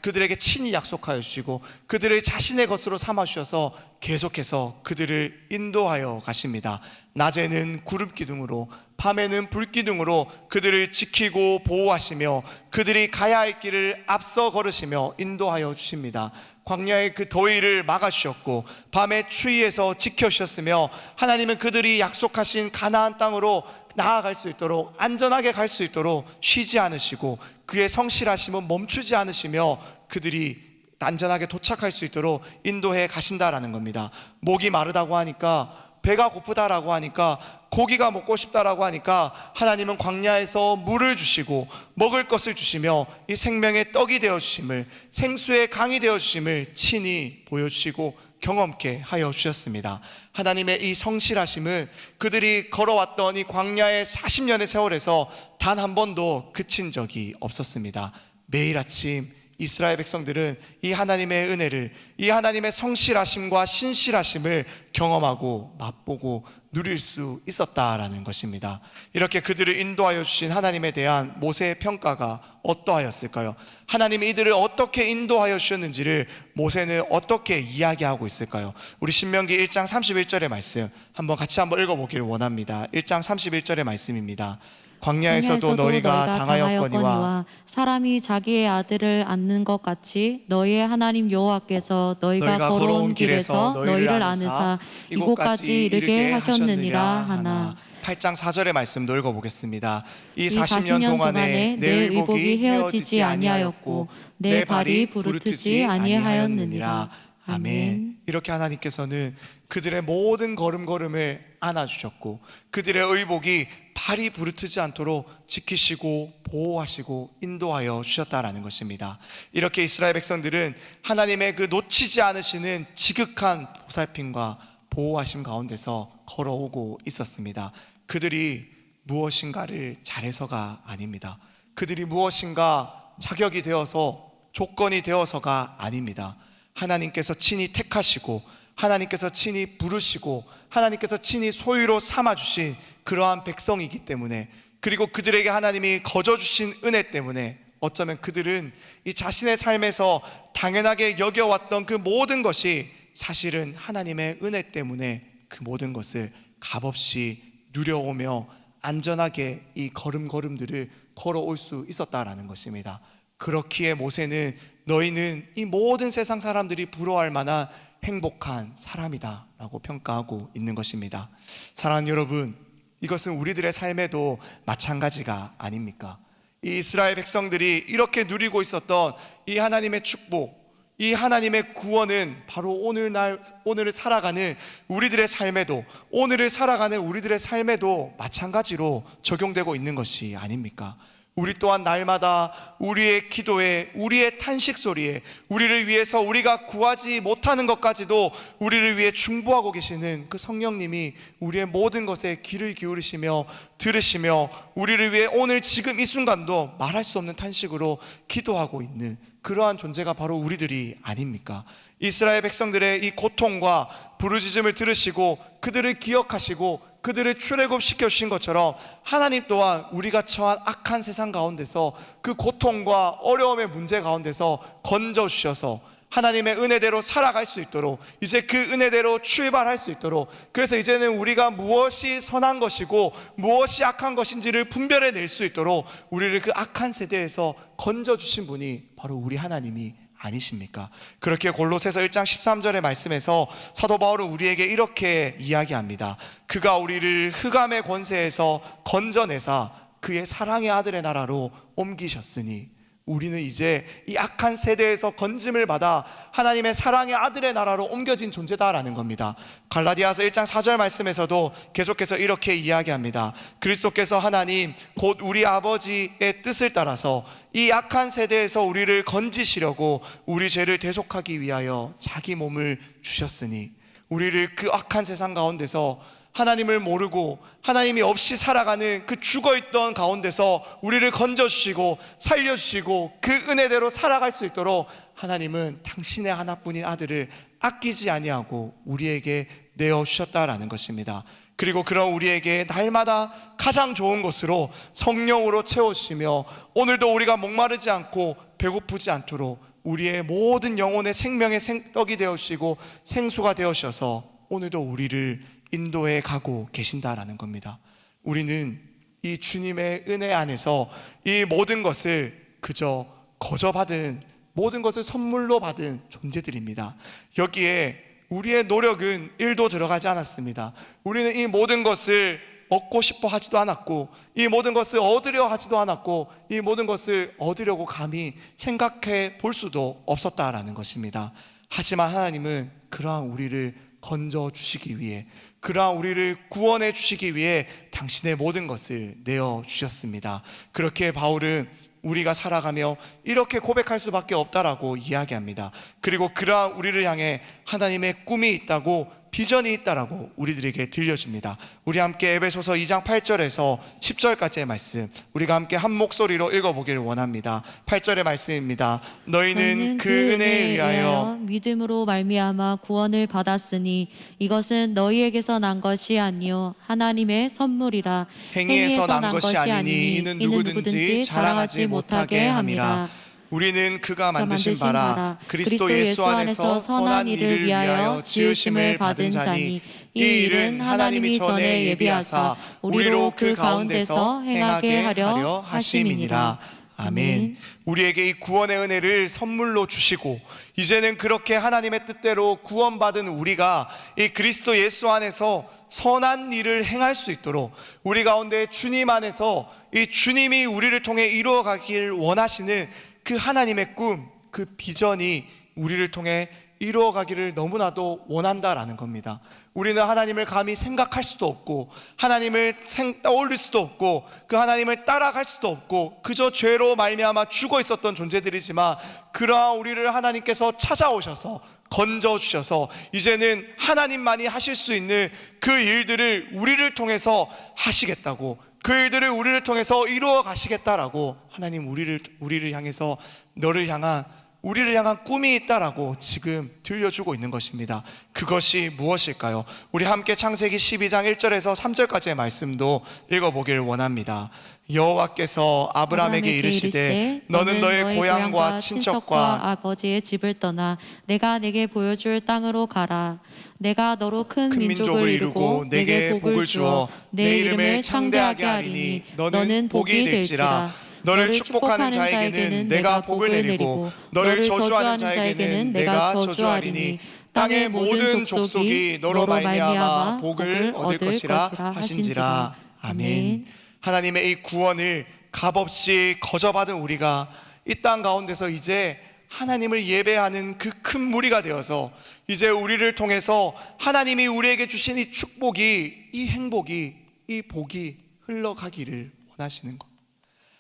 그들에게 친히 약속하여 주시고 그들을 자신의 것으로 삼아 주셔서 계속해서 그들을 인도하여 가십니다. 낮에는 구름 기둥으로 밤에는 불 기둥으로 그들을 지키고 보호하시며 그들이 가야 할 길을 앞서 걸으시며 인도하여 주십니다. 광야의 그 더위를 막아주셨고 밤의 추위에서 지켜주셨으며 하나님은 그들이 약속하신 가나안 땅으로 나아갈 수 있도록, 안전하게 갈 수 있도록 쉬지 않으시고 그의 성실하심은 멈추지 않으시며 그들이 안전하게 도착할 수 있도록 인도해 가신다라는 겁니다. 목이 마르다고 하니까, 배가 고프다라고 하니까, 고기가 먹고 싶다라고 하니까 하나님은 광야에서 물을 주시고 먹을 것을 주시며 이 생명의 떡이 되어 주심을, 생수의 강이 되어 주심을 친히 보여주시고 경험케 하여 주셨습니다. 하나님의 이 성실하심은 그들이 걸어왔던 이 광야의 40년의 세월에서 단 한 번도 그친 적이 없었습니다. 매일 아침 이스라엘 백성들은 이 하나님의 은혜를, 이 하나님의 성실하심과 신실하심을 경험하고 맛보고 누릴 수 있었다라는 것입니다. 이렇게 그들을 인도하여 주신 하나님에 대한 모세의 평가가 어떠하였을까요? 하나님이 이들을 어떻게 인도하여 주셨는지를 모세는 어떻게 이야기하고 있을까요? 우리 신명기 1장 31절의 말씀 같이 한번 읽어보기를 원합니다. 1장 31절의 말씀입니다. 광야에서도 너희가 당하였거니와 사람이 자기의 아들을 안는 것 같이 너희의 하나님 여호와께서 너희가 걸어온 길에서 너희를 안으사 이곳까지 이르게 하셨느니라 하나. 8장 4절의 말씀도 읽어보겠습니다. 이 40년 동안에 내 의복이 헤어지지 아니하였고 내 발이 부르트지 아니하였느니라. 아멘. 이렇게 하나님께서는 그들의 모든 걸음걸음을 안아주셨고 그들의 의복이 발이 부르트지 않도록 지키시고 보호하시고 인도하여 주셨다라는 것입니다. 이렇게 이스라엘 백성들은 하나님의 그 놓치지 않으시는 지극한 보살핌과 보호하심 가운데서 걸어오고 있었습니다. 그들이 무엇인가를 잘해서가 아닙니다. 그들이 무엇인가 자격이 되어서, 조건이 되어서가 아닙니다. 하나님께서 친히 택하시고 하나님께서 친히 부르시고 하나님께서 친히 소유로 삼아주신 그러한 백성이기 때문에, 그리고 그들에게 하나님이 거저주신 은혜 때문에 어쩌면 그들은 이 자신의 삶에서 당연하게 여겨왔던 그 모든 것이 사실은 하나님의 은혜 때문에 그 모든 것을 값없이 누려오며 안전하게 이 걸음걸음들을 걸어올 수 있었다라는 것입니다. 그렇기에 모세는 너희는 이 모든 세상 사람들이 부러워할 만한 행복한 사람이다 라고 평가하고 있는 것입니다. 사랑하는 여러분, 이것은 우리들의 삶에도 마찬가지가 아닙니까? 이 이스라엘 백성들이 이렇게 누리고 있었던 이 하나님의 축복, 이 하나님의 구원은 바로 오늘을 살아가는 우리들의 삶에도, 오늘을 살아가는 우리들의 삶에도 마찬가지로 적용되고 있는 것이 아닙니까? 우리 또한 날마다 우리의 기도에, 우리의 탄식 소리에, 우리를 위해서 우리가 구하지 못하는 것까지도 우리를 위해 중보하고 계시는 그 성령님이 우리의 모든 것에 귀를 기울이시며 들으시며 우리를 위해 오늘 지금 이 순간도 말할 수 없는 탄식으로 기도하고 있는 그러한 존재가 바로 우리들이 아닙니까? 이스라엘 백성들의 이 고통과 부르짖음을 들으시고 그들을 기억하시고 그들을 출애굽시켜 주신 것처럼 하나님 또한 우리가 처한 악한 세상 가운데서 그 고통과 어려움의 문제 가운데서 건져주셔서 하나님의 은혜대로 살아갈 수 있도록, 이제 그 은혜대로 출발할 수 있도록, 그래서 이제는 우리가 무엇이 선한 것이고 무엇이 악한 것인지를 분별해낼 수 있도록 우리를 그 악한 세대에서 건져주신 분이 바로 우리 하나님이 아니십니까? 그렇게 골로새서 1장 13절의 말씀에서 사도 바울은 우리에게 이렇게 이야기합니다. 그가 우리를 흑암의 권세에서 건져내사 그의 사랑의 아들의 나라로 옮기셨으니 우리는 이제 이 악한 세대에서 건짐을 받아 하나님의 사랑의 아들의 나라로 옮겨진 존재다라는 겁니다. 갈라디아서 1장 4절 말씀에서도 계속해서 이렇게 이야기합니다. 그리스도께서 하나님 곧 우리 아버지의 뜻을 따라서 이 악한 세대에서 우리를 건지시려고 우리 죄를 대속하기 위하여 자기 몸을 주셨으니 우리를 그 악한 세상 가운데서 하나님을 모르고 하나님이 없이 살아가는 그 죽어있던 가운데서 우리를 건져주시고 살려주시고 그 은혜대로 살아갈 수 있도록 하나님은 당신의 하나뿐인 아들을 아끼지 아니하고 우리에게 내어주셨다라는 것입니다. 그리고 그런 우리에게 날마다 가장 좋은 것으로 성령으로 채워주시며 오늘도 우리가 목마르지 않고 배고프지 않도록 우리의 모든 영혼의 생명의 떡이 되어주시고 생수가 되어주셔서 오늘도 우리를 인도해 가고 계신다라는 겁니다. 우리는 이 주님의 은혜 안에서 이 모든 것을 그저 거저받은, 모든 것을 선물로 받은 존재들입니다. 여기에 우리의 노력은 1도 들어가지 않았습니다. 우리는 이 모든 것을 얻고 싶어 하지도 않았고, 이 모든 것을 얻으려 하지도 않았고, 이 모든 것을 얻으려고 감히 생각해 볼 수도 없었다라는 것입니다. 하지만 하나님은 그러한 우리를 건져 주시기 위해, 그러한 우리를 구원해 주시기 위해 당신의 모든 것을 내어 주셨습니다. 그렇게 바울은 우리가 살아가며 이렇게 고백할 수밖에 없다라고 이야기합니다. 그리고 그러한 우리를 향해 하나님의 꿈이 있다고, 비전이 있다라고 우리들에게 들려줍니다. 우리 함께 에베소서 2장 8절에서 10절까지의 말씀, 우리가 함께 한 목소리로 읽어보기를 원합니다. 8절의 말씀입니다. 너희는 그 은혜에 의하여 믿음으로 말미암아 구원을 받았으니 이것은 너희에게서 난 것이 아니요 하나님의 선물이라. 행위에서 난 것이 아니니 이는 누구든지 자랑하지 못하게 함이라. 우리는 그가 만드신 바라 그리스도 예수 안에서 선한 일을 위하여 지으심을 받은 자니, 이 일은 하나님이 전에 예비하사 우리로 그 가운데서 행하게 하려 하심이니라. 아멘. 우리에게 이 구원의 은혜를 선물로 주시고, 이제는 그렇게 하나님의 뜻대로 구원받은 우리가 이 그리스도 예수 안에서 선한 일을 행할 수 있도록, 우리 가운데 주님 안에서 이 주님이 우리를 통해 이루어가길 원하시는 그 하나님의 꿈, 그 비전이 우리를 통해 이루어가기를 너무나도 원한다라는 겁니다. 우리는 하나님을 감히 생각할 수도 없고, 하나님을 떠올릴 수도 없고, 그 하나님을 따라갈 수도 없고, 그저 죄로 말미암아 죽어 있었던 존재들이지만, 그러한 우리를 하나님께서 찾아오셔서 건져주셔서 이제는 하나님만이 하실 수 있는 그 일들을 우리를 통해서 하시겠다고, 그 일들을 우리를 통해서 이루어 가시겠다라고 하나님 우리를 향해서 우리를 향한 꿈이 있다라고 지금 들려주고 있는 것입니다. 그것이 무엇일까요? 우리 함께 창세기 12장 1절에서 3절까지의 말씀도 읽어보길 원합니다. 여호와께서 아브라함에게 이르시되 너는 너의 고향과 친척과 아버지의 집을 떠나 내가 내게 보여줄 땅으로 가라. 내가 너로 큰 민족을 이루고 내게 복을 주어 내 이름을 창대하게 하리니 너는 복이 될지라. 너를 축복하는 자에게는 내가 복을 내리고 너를 저주하는 자에게는 내가 저주하리니 땅의 모든 족속이 너로 말미암아 복을 얻을 것이라 하신지라. 아멘. 하나님의 이 구원을 값없이 거저받은 우리가 이 땅 가운데서 이제 하나님을 예배하는 그 큰 무리가 되어서 이제 우리를 통해서 하나님이 우리에게 주신 이 축복이, 이 행복이, 이 복이 흘러가기를 원하시는 것.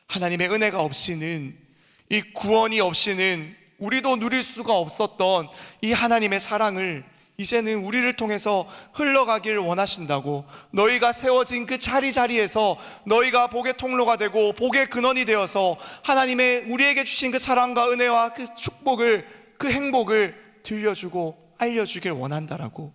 하나님의 은혜가 없이는, 이 구원이 없이는 우리도 누릴 수가 없었던 이 하나님의 사랑을 이제는 우리를 통해서 흘러가기를 원하신다고, 너희가 세워진 그 자리자리에서 너희가 복의 통로가 되고 복의 근원이 되어서 하나님의 우리에게 주신 그 사랑과 은혜와 그 축복을, 그 행복을 들려주고 알려주길 원한다라고.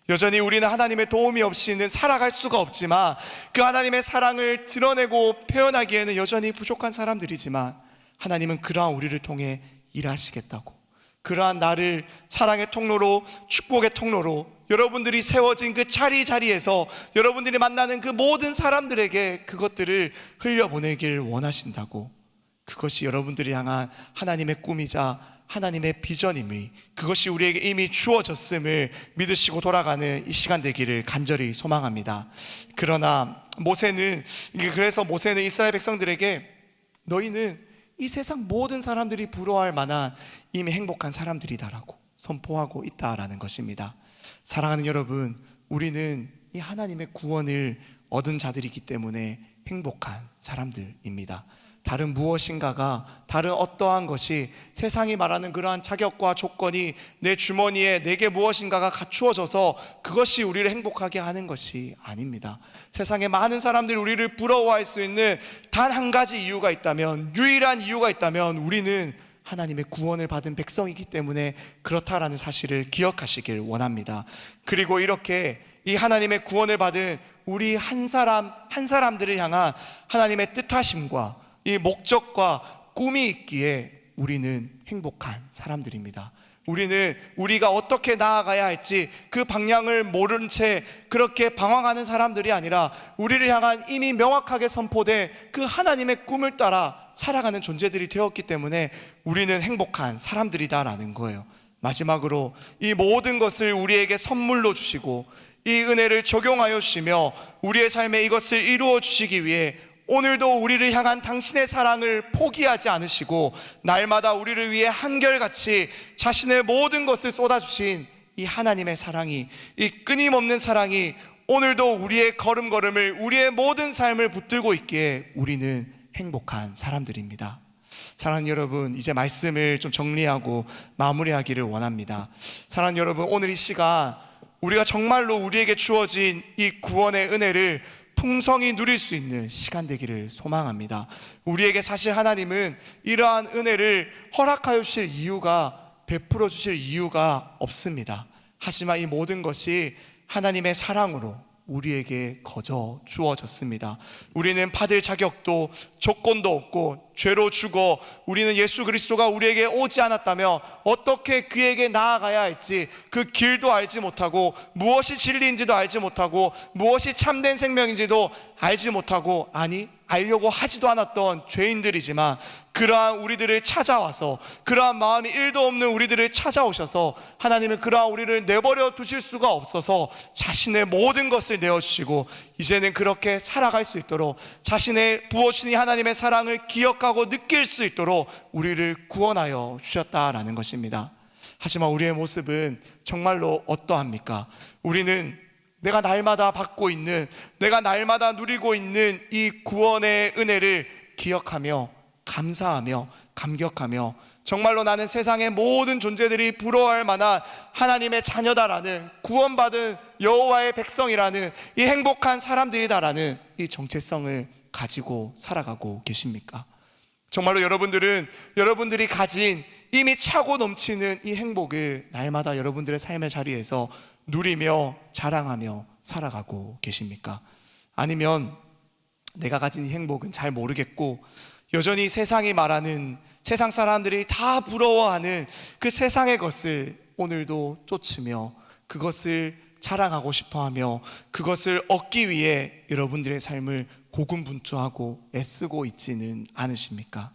여전히 우리는 하나님의 도움이 없이는 살아갈 수가 없지만, 그 하나님의 사랑을 드러내고 표현하기에는 여전히 부족한 사람들이지만, 하나님은 그러한 우리를 통해 일하시겠다고, 그러한 나를 사랑의 통로로, 축복의 통로로, 여러분들이 세워진 그 자리자리에서 여러분들이 만나는 그 모든 사람들에게 그것들을 흘려보내길 원하신다고. 그것이 여러분들이 향한 하나님의 꿈이자 하나님의 비전임이, 그것이 우리에게 이미 주어졌음을 믿으시고 돌아가는 이 시간 되기를 간절히 소망합니다. 그러나 그래서 모세는 이스라엘 백성들에게 너희는 이 세상 모든 사람들이 부러워할 만한 이미 행복한 사람들이다라고 선포하고 있다라는 것입니다. 사랑하는 여러분, 우리는 이 하나님의 구원을 얻은 자들이기 때문에 행복한 사람들입니다. 다른 무엇인가가, 다른 어떠한 것이, 세상이 말하는 그러한 자격과 조건이 내 주머니에 내게 무엇인가가 갖추어져서 그것이 우리를 행복하게 하는 것이 아닙니다. 세상에 많은 사람들이 우리를 부러워할 수 있는 단 한 가지 이유가 있다면, 유일한 이유가 있다면 우리는 하나님의 구원을 받은 백성이기 때문에 그렇다라는 사실을 기억하시길 원합니다. 그리고 이렇게 이 하나님의 구원을 받은 우리 한 사람들을 향한 하나님의 뜻하심과 이 목적과 꿈이 있기에 우리는 행복한 사람들입니다. 우리는 우리가 어떻게 나아가야 할지 그 방향을 모른 채 그렇게 방황하는 사람들이 아니라, 우리를 향한 이미 명확하게 선포된 그 하나님의 꿈을 따라 살아가는 존재들이 되었기 때문에 우리는 행복한 사람들이다라는 거예요. 마지막으로 이 모든 것을 우리에게 선물로 주시고 이 은혜를 적용하여 주시며 우리의 삶에 이것을 이루어 주시기 위해 오늘도 우리를 향한 당신의 사랑을 포기하지 않으시고 날마다 우리를 위해 한결같이 자신의 모든 것을 쏟아주신 이 하나님의 사랑이, 이 끊임없는 사랑이 오늘도 우리의 걸음걸음을, 우리의 모든 삶을 붙들고 있기에 우리는 행복한 사람들입니다. 사랑하는 여러분, 이제 말씀을 좀 정리하고 마무리하기를 원합니다. 사랑하는 여러분, 오늘 이 시간 우리가 정말로 우리에게 주어진 이 구원의 은혜를 풍성히 누릴 수 있는 시간 되기를 소망합니다. 우리에게 사실 하나님은 이러한 은혜를 허락하여 주실 이유가, 베풀어 주실 이유가 없습니다. 하지만 이 모든 것이 하나님의 사랑으로 우리에게 거저 주어졌습니다. 우리는 받을 자격도 조건도 없고 죄로 죽어 우리는 예수 그리스도가 우리에게 오지 않았다며 어떻게 그에게 나아가야 할지 그 길도 알지 못하고 무엇이 진리인지도 알지 못하고 무엇이 참된 생명인지도 알지 못하고, 아니 알려고 하지도 않았던 죄인들이지만 그러한 우리들을 찾아와서, 그러한 마음이 1도 없는 우리들을 찾아오셔서 하나님은 그러한 우리를 내버려 두실 수가 없어서 자신의 모든 것을 내어주시고 이제는 그렇게 살아갈 수 있도록, 자신의 부어주신 이 하나님의 사랑을 기억하고 느낄 수 있도록 우리를 구원하여 주셨다라는 것입니다. 하지만 우리의 모습은 정말로 어떠합니까? 우리는 내가 날마다 받고 있는, 내가 날마다 누리고 있는 이 구원의 은혜를 기억하며 감사하며 감격하며 정말로 나는 세상의 모든 존재들이 부러워할 만한 하나님의 자녀다라는, 구원받은 여호와의 백성이라는, 이 행복한 사람들이다라는 이 정체성을 가지고 살아가고 계십니까? 정말로 여러분들이 가진 이미 차고 넘치는 이 행복을 날마다 여러분들의 삶의 자리에서 누리며 자랑하며 살아가고 계십니까? 아니면 내가 가진 이 행복은 잘 모르겠고 여전히 세상이 말하는, 세상 사람들이 다 부러워하는 그 세상의 것을 오늘도 쫓으며 그것을 자랑하고 싶어하며 그것을 얻기 위해 여러분들의 삶을 고군분투하고 애쓰고 있지는 않으십니까?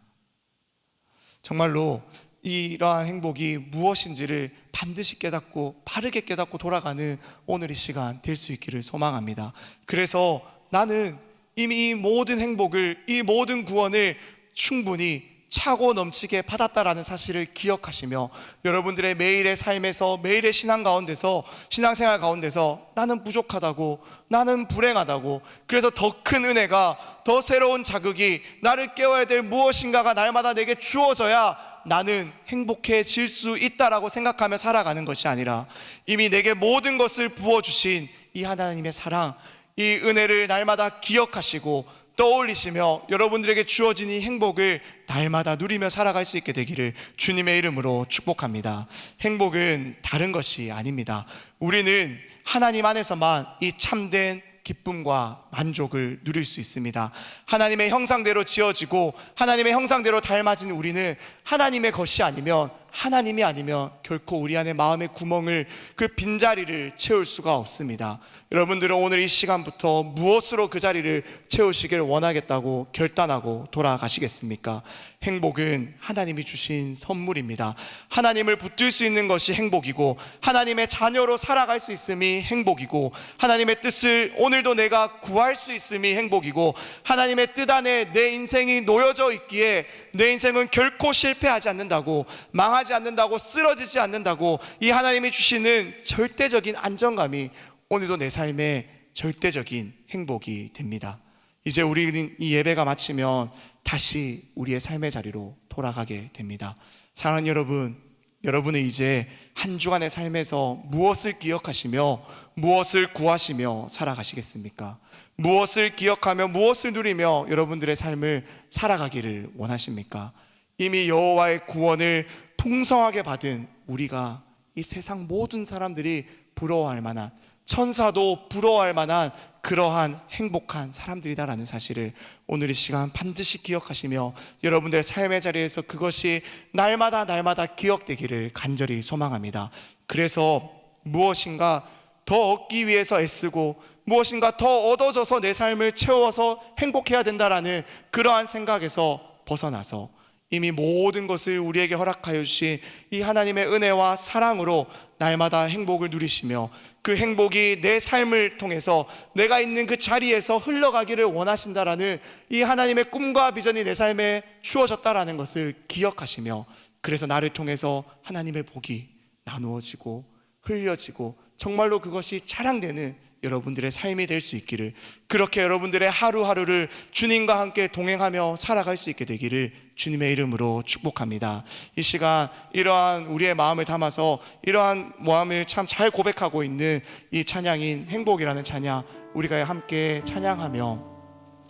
정말로 이러한 행복이 무엇인지를 반드시 깨닫고 바르게 깨닫고 돌아가는 오늘 이 시간 될 수 있기를 소망합니다. 그래서 나는 이미 이 모든 행복을, 이 모든 구원을 충분히 차고 넘치게 받았다라는 사실을 기억하시며 여러분들의 매일의 삶에서, 매일의 신앙 가운데서, 신앙생활 가운데서 나는 부족하다고, 나는 불행하다고, 그래서 더 큰 은혜가, 더 새로운 자극이, 나를 깨워야 될 무엇인가가 날마다 내게 주어져야 나는 행복해질 수 있다라고 생각하며 살아가는 것이 아니라 이미 내게 모든 것을 부어주신 이 하나님의 사랑, 이 은혜를 날마다 기억하시고 떠올리시며 여러분들에게 주어진 이 행복을 날마다 누리며 살아갈 수 있게 되기를 주님의 이름으로 축복합니다. 행복은 다른 것이 아닙니다. 우리는 하나님 안에서만 이 참된 기쁨과 만족을 누릴 수 있습니다. 하나님의 형상대로 지어지고 하나님의 형상대로 닮아진 우리는 하나님의 것이 아니면, 하나님이 아니면 결코 우리 안에 마음의 구멍을, 그 빈자리를 채울 수가 없습니다. 여러분들은 오늘 이 시간부터 무엇으로 그 자리를 채우시길 원하겠다고 결단하고 돌아가시겠습니까? 행복은 하나님이 주신 선물입니다. 하나님을 붙들 수 있는 것이 행복이고 하나님의 자녀로 살아갈 수 있음이 행복이고 하나님의 뜻을 오늘도 내가 구할 수 있음이 행복이고 하나님의 뜻 안에 내 인생이 놓여져 있기에 내 인생은 결코 실패하지 않는다고, 망하지 않는다고, 쓰러지지 않는다고 이 하나님이 주시는 절대적인 안정감이 오늘도 내 삶의 절대적인 행복이 됩니다. 이제 우리는 이 예배가 마치면 다시 우리의 삶의 자리로 돌아가게 됩니다. 사랑하는 여러분, 여러분은 이제 한 주간의 삶에서 무엇을 기억하시며 무엇을 구하시며 살아가시겠습니까? 무엇을 기억하며 무엇을 누리며 여러분들의 삶을 살아가기를 원하십니까? 이미 여호와의 구원을 풍성하게 받은 우리가 이 세상 모든 사람들이 부러워할 만한, 천사도 부러워할 만한 그러한 행복한 사람들이다라는 사실을 오늘 이 시간 반드시 기억하시며 여러분들의 삶의 자리에서 그것이 날마다 기억되기를 간절히 소망합니다. 그래서 무엇인가 더 얻기 위해서 애쓰고 무엇인가 더 얻어져서 내 삶을 채워서 행복해야 된다라는 그러한 생각에서 벗어나서 이미 모든 것을 우리에게 허락하여 주신 이 하나님의 은혜와 사랑으로 날마다 행복을 누리시며 그 행복이 내 삶을 통해서 내가 있는 그 자리에서 흘러가기를 원하신다라는 이 하나님의 꿈과 비전이 내 삶에 주어졌다라는 것을 기억하시며, 그래서 나를 통해서 하나님의 복이 나누어지고 흘려지고 정말로 그것이 자랑되는 여러분들의 삶이 될 수 있기를, 그렇게 여러분들의 하루하루를 주님과 함께 동행하며 살아갈 수 있게 되기를 주님의 이름으로 축복합니다. 이 시간 이러한 우리의 마음을 담아서 이러한 마음을 참 잘 고백하고 있는 이 찬양인 행복이라는 찬양, 우리가 함께 찬양하며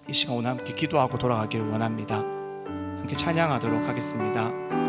이 시간 오늘 함께 기도하고 돌아가기를 원합니다. 함께 찬양하도록 하겠습니다.